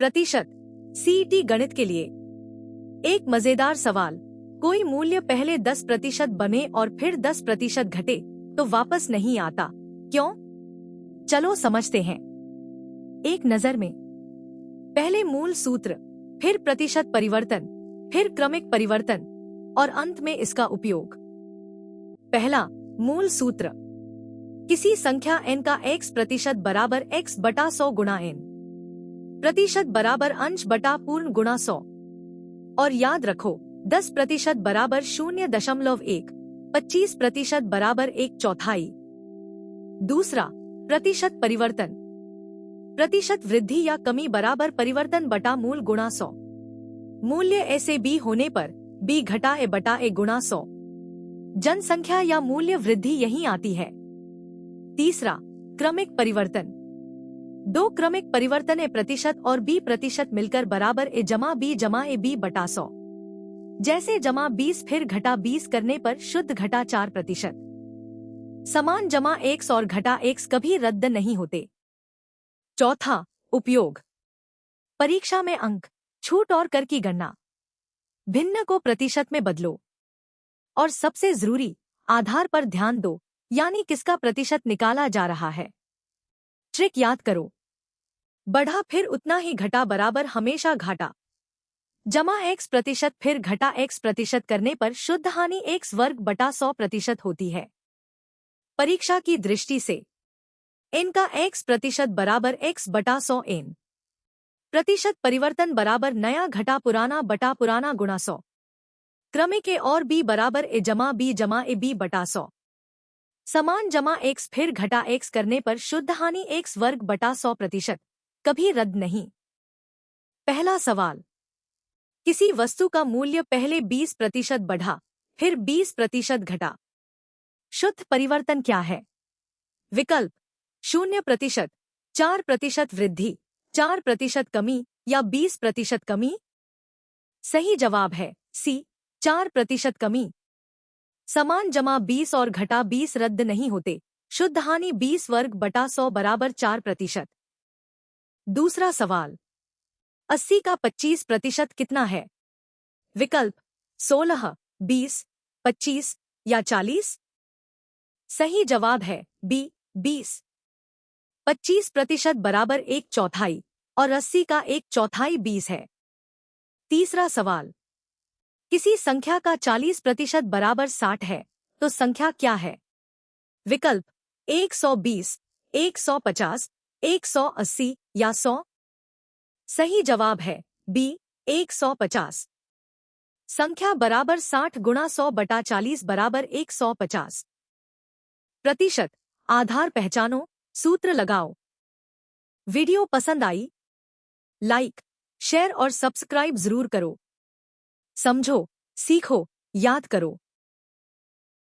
प्रतिशत सीईटी गणित के लिए एक मजेदार सवाल। कोई मूल्य पहले 10% बने और फिर 10% घटे तो वापस नहीं आता, क्यों? चलो समझते हैं एक नजर में। पहले मूल सूत्र, फिर प्रतिशत परिवर्तन, फिर क्रमिक परिवर्तन और अंत में इसका उपयोग। पहला मूल सूत्र। किसी संख्या n का x प्रतिशत बराबर x बटा 100 गुणा n, प्रतिशत बराबर अंश बटा पूर्ण गुणा 100। और याद रखो 10% बराबर 0.1, 25% बराबर 1/4। दूसरा प्रतिशत परिवर्तन। प्रतिशत वृद्धि या कमी बराबर परिवर्तन बटा मूल गुणा 100। मूल्य a से b होने पर b घटा a बटा a गुणा 100। जनसंख्या या मूल्य वृद्धि यहीं आती है। तीसरा क्रमिक परिवर्तन। दो क्रमिक परिवर्तन a प्रतिशत और b प्रतिशत मिलकर बराबर a जमा b जमा a b बटा 100। जैसे जमा 20 फिर घटा 20 करने पर शुद्ध घटा 4%। समान जमा x और घटा x कभी रद्द नहीं होते। चौथा उपयोग। परीक्षा में अंक, छूट और कर की गणना। भिन्न को प्रतिशत में बदलो। और सबसे जरूरी, आधार पर ध्यान दो, यानी किसका प्रतिशत निकाला जा रहा है। ट्रिक याद करो। बढ़ा फिर उतना ही घटा बराबर हमेशा घाटा। जमा x प्रतिशत फिर घटा x प्रतिशत करने पर शुद्ध हानि x वर्ग बटा 100% होती है। परीक्षा की दृष्टि से n का x प्रतिशत बराबर x बटा 100 n। प्रतिशत परिवर्तन बराबर नया घटा पुराना बटा पुराना गुणा 100। क्रमिक a और b बराबर a जमा b बटा 100। समान जमा x फिर घटा x करने पर शुद्ध हानि x वर्ग बटा 100%, कभी रद्द नहीं। पहला सवाल। किसी वस्तु का मूल्य पहले 20% बढ़ा, फिर 20% घटा। शुद्ध परिवर्तन क्या है? विकल्प 0%, 4% वृद्धि, 4% कमी या 20% कमी। सही जवाब है सी, 4% कमी। समान जमा 20 और घटा 20 रद्द नहीं होते। शुद्ध हानि 20 वर्ग बटा 100 बराबर 4%। दूसरा सवाल। 80 का 25% कितना है? विकल्प 16, 20, 25 या 40। सही जवाब है बी, 20। 25% बराबर 1/4 और 80 का 1/4 20 है। तीसरा सवाल। किसी संख्या का 40% बराबर 60 है, तो संख्या क्या है? विकल्प 120, 150, 180 या 100। सही जवाब है बी, 150। संख्या बराबर 60 गुणा 100 बटा 40 बराबर 150। प्रतिशत आधार पहचानो, सूत्र लगाओ। वीडियो पसंद आई? लाइक, शेयर और सब्सक्राइब जरूर करो। समझो, सीखो, याद करो।